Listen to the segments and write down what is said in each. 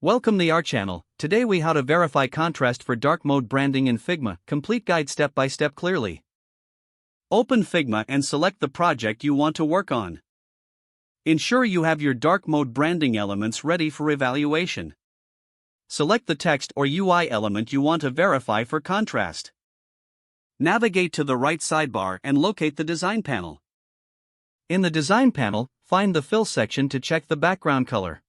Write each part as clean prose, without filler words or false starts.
Welcome to our channel. Today we how to verify contrast for dark mode branding in Figma. Complete guide step by step clearly. Open Figma and select the project you want to work on. Ensure you have your dark mode branding elements ready for evaluation. Select the text or UI element you want to verify for contrast. Navigate to the right sidebar and locate the design panel. In the design panel, find the fill section to check the background color.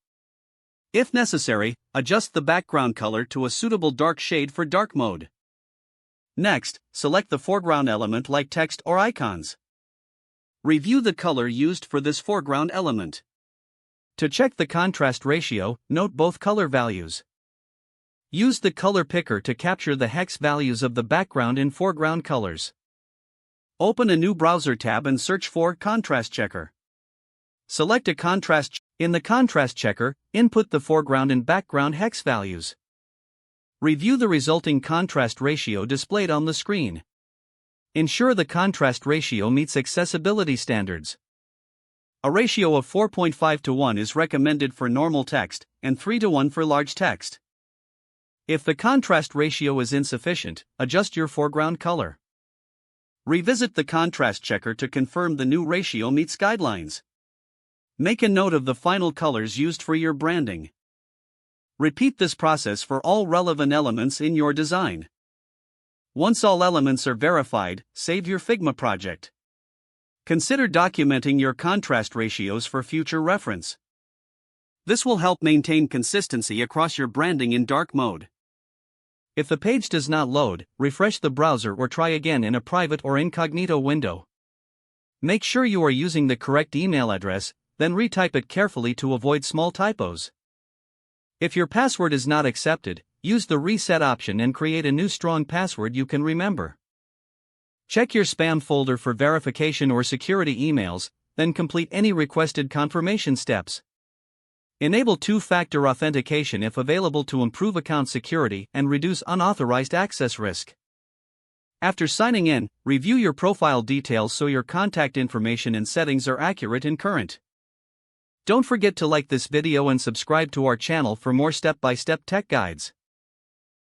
If necessary, adjust the background color to a suitable dark shade for dark mode. Next, select the foreground element like text or icons. Review the color used for this foreground element. To check the contrast ratio, note both color values. Use the color picker to capture the hex values of the background in foreground colors. Open a new browser tab and search for Contrast Checker. Select a contrast. In the contrast checker, input the foreground and background hex values. Review the resulting contrast ratio displayed on the screen. Ensure the contrast ratio meets accessibility standards. A ratio of 4.5 to 1 is recommended for normal text, and 3 to 1 for large text. If the contrast ratio is insufficient, adjust your foreground color. Revisit the contrast checker to confirm the new ratio meets guidelines. Make a note of the final colors used for your branding. Repeat this process for all relevant elements in your design. Once all elements are verified, save your Figma project. Consider documenting your contrast ratios for future reference. This will help maintain consistency across your branding in dark mode. If the page does not load, refresh the browser or try again in a private or incognito window. Make sure you are using the correct email address, then retype it carefully to avoid small typos. If your password is not accepted, use the reset option and create a new strong password you can remember. Check your spam folder for verification or security emails, then complete any requested confirmation steps. Enable two-factor authentication if available to improve account security and reduce unauthorized access risk. After signing in, review your profile details so your contact information and settings are accurate and current. Don't forget to like this video and subscribe to our channel for more step-by-step tech guides.